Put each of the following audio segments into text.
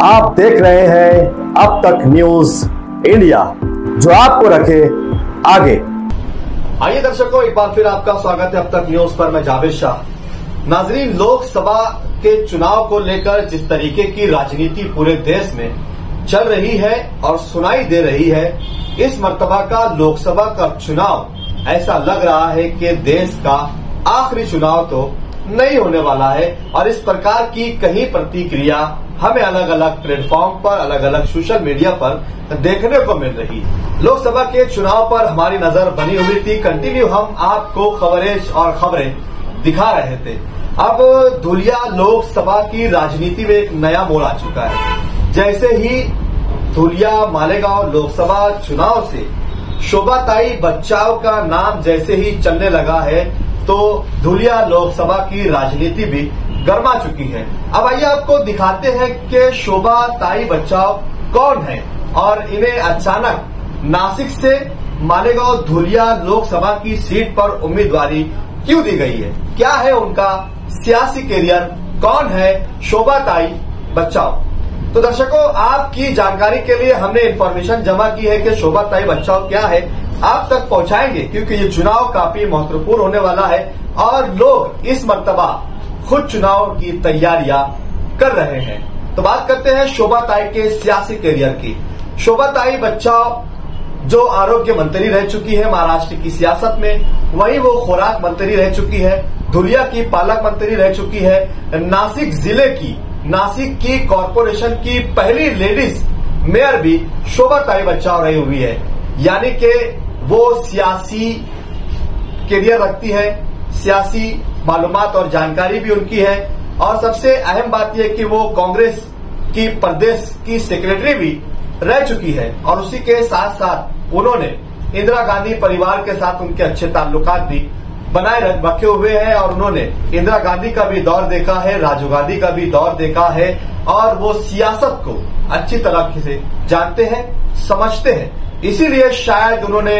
आप देख रहे हैं अब तक न्यूज इंडिया, जो आपको रखे आगे। आइए दर्शकों, एक बार फिर आपका स्वागत है अब तक न्यूज पर। मैं जावेद शाह। नाजरीन, लोकसभा के चुनाव को लेकर जिस तरीके की राजनीति पूरे देश में चल रही है और सुनाई दे रही है, इस मर्तबा का लोकसभा का चुनाव ऐसा लग रहा है कि देश का आखिरी चुनाव तो नहीं होने वाला है। और इस प्रकार की कई प्रतिक्रिया हमें अलग अलग प्लेटफॉर्म पर, अलग अलग सोशल मीडिया पर देखने को मिल रही है। लोकसभा के चुनाव पर हमारी नजर बनी हुई थी। कंटिन्यू हम आपको कवरेज और खबरें दिखा रहे थे। अब धुलिया लोकसभा की राजनीति में एक नया मोड़ आ चुका है। जैसे ही धुलिया मालेगांव लोकसभा चुनाव से शोभाताई बच्चाव का नाम जैसे ही चलने लगा है, तो धुलिया लोकसभा की राजनीति भी गर्मा चुकी है। अब आइए आपको दिखाते हैं कि शोभाताई बच्चाव कौन है और इन्हें अचानक नासिक से मालेगांव धुलिया लोकसभा की सीट पर उम्मीदवारी क्यों दी गई है, क्या है उनका सियासी कैरियर, कौन है शोभाताई बच्चाव। तो दर्शकों, आपकी जानकारी के लिए हमने इंफॉर्मेशन जमा की है कि शोभाताई बच्चाव क्या है, आप तक पहुंचाएंगे, क्योंकि ये चुनाव काफी महत्वपूर्ण होने वाला है और लोग इस मर्तबा खुद चुनाव की तैयारियां कर रहे हैं। तो बात करते हैं शोभाताई के सियासी कैरियर की। शोभाताई बच्चाव जो आरोग्य मंत्री रह चुकी है महाराष्ट्र की सियासत में, वहीं वो खुराक मंत्री रह चुकी है, धुलिया की पालक मंत्री रह चुकी है, नासिक जिले की, नासिक की कॉरपोरेशन की पहली लेडीज मेयर भी शोभाताई बच्चाव रही हुई है। यानी कि वो सियासी कैरियर रखती है, सियासी मालूमात और जानकारी भी उनकी है। और सबसे अहम बात यह कि वो कांग्रेस की प्रदेश की सेक्रेटरी भी रह चुकी है। और उसी के साथ साथ उन्होंने इंदिरा गांधी परिवार के साथ उनके अच्छे ताल्लुकात भी बनाए रखे हुए हैं। और उन्होंने इंदिरा गांधी का भी दौर देखा है, राजीव गांधी का भी दौर देखा है, और वो सियासत को अच्छी तरह से जानते हैं, समझते हैं। इसीलिए शायद उन्होंने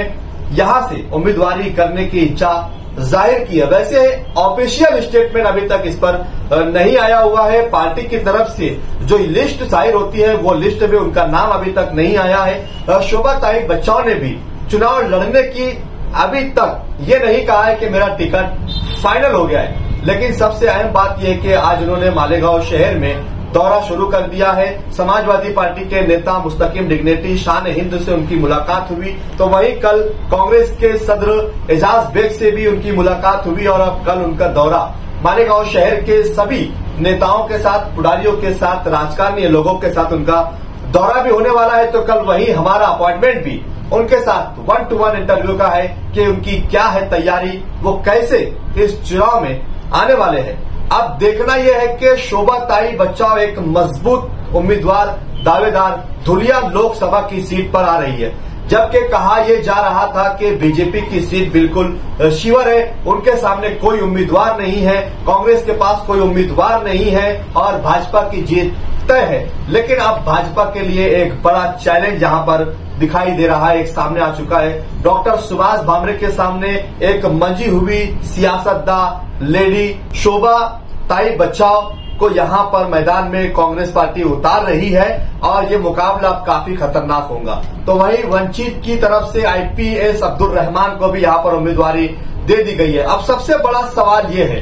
यहां से उम्मीदवारी करने की इच्छा जाहिर की है। वैसे ऑफिशियल स्टेटमेंट अभी तक इस पर नहीं आया हुआ है। पार्टी की तरफ से जो लिस्ट जाहिर होती है, वो लिस्ट में उनका नाम अभी तक नहीं आया है। शोभाताई बच्चाव ने भी चुनाव लड़ने की अभी तक ये नहीं कहा है कि मेरा टिकट फाइनल हो गया है। लेकिन सबसे अहम बात यह है कि आज उन्होंने मालेगांव शहर में दौरा शुरू कर दिया है। समाजवादी पार्टी के नेता मुस्तकिम डिग्नेटी शान हिंद से उनकी मुलाकात हुई, तो वहीं कल कांग्रेस के सदर एजाज बेग से भी उनकी मुलाकात हुई। और अब कल उनका दौरा मालेगांव शहर के सभी नेताओं के साथ, पुडारियों के साथ, राजकारणीय लोगों के साथ उनका दौरा भी होने वाला है। तो कल वहीं हमारा अपॉइंटमेंट भी उनके साथ 1-to-1 इंटरव्यू का है कि उनकी क्या है तैयारी, वो कैसे इस चुनाव में आने वाले हैं। अब देखना यह है कि शोभाताई बच्चाव एक मजबूत उम्मीदवार, दावेदार धुलिया लोकसभा की सीट पर आ रही है। जबकि कहा यह जा रहा था कि बीजेपी की सीट बिल्कुल श्योर है, उनके सामने कोई उम्मीदवार नहीं है, कांग्रेस के पास कोई उम्मीदवार नहीं है और भाजपा की जीत तय है। लेकिन अब भाजपा के लिए एक बड़ा चैलेंज यहां पर दिखाई दे रहा है, एक सामने आ चुका है। डॉक्टर सुभाष भामरे के सामने एक मंजी हुई सियासतदान लेडी शोभाताई बच्चाव को यहां पर मैदान में कांग्रेस पार्टी उतार रही है और ये मुकाबला अब काफी खतरनाक होगा। तो वहीं वंचित की तरफ से आईपीएस अब्दुल रहमान को भी यहां पर उम्मीदवारी दे दी गई है। अब सबसे बड़ा सवाल ये है,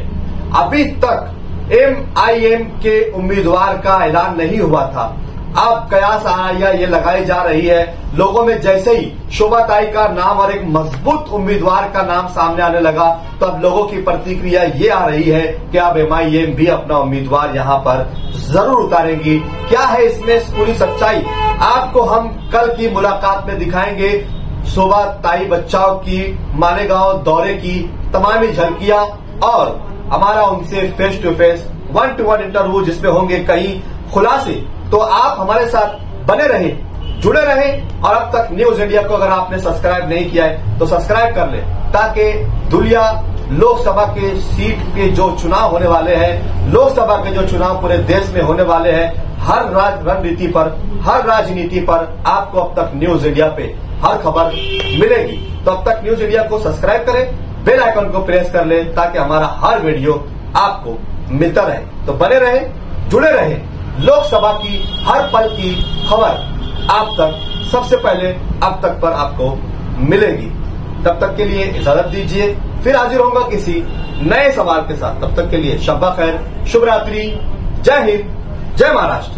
अभी तक एमआईएम के उम्मीदवार का ऐलान नहीं हुआ था। अब कयास ये लगाई जा रही है लोगों में, जैसे ही शोभाताई का नाम और एक मजबूत उम्मीदवार का नाम सामने आने लगा, तो अब लोगों की प्रतिक्रिया ये आ रही है कि अब एमआईएम भी अपना उम्मीदवार यहां पर जरूर उतारेंगी। क्या है इसमें पूरी सच्चाई, आपको हम कल की मुलाकात में दिखाएंगे। शोभाताई बच्चाव की मालेगांव दौरे की तमाम झलकियां और हमारा उनसे face to face 1-to-1 interview, जिसमें होंगे कई खुलासे। तो आप हमारे साथ बने रहें, जुड़े रहें। और अब तक न्यूज इंडिया को अगर आपने सब्सक्राइब नहीं किया है तो सब्सक्राइब कर ले, ताकि धुलिया लोकसभा के सीट के जो चुनाव होने वाले हैं, लोकसभा के जो चुनाव पूरे देश में होने वाले हैं, हर रणनीति पर, हर राजनीति पर आपको अब तक न्यूज इंडिया पे हर खबर मिलेगी। तो अब तक न्यूज इंडिया को सब्सक्राइब करें, बेल आइकन को प्रेस कर ले, ताकि हमारा हर वीडियो आपको मिलता रहे। तो बने रहे, जुड़े रहे लोकसभा की हर पल की खबर आप तक सबसे पहले अब तक पर आपको मिलेगी। तब तक के लिए इजाजत दीजिए, फिर हाजिर होऊंगा किसी नए सवाल के साथ। तब तक के लिए शब्बा खैर, शुभ रात्रि, जय हिंद, जय महाराष्ट्र।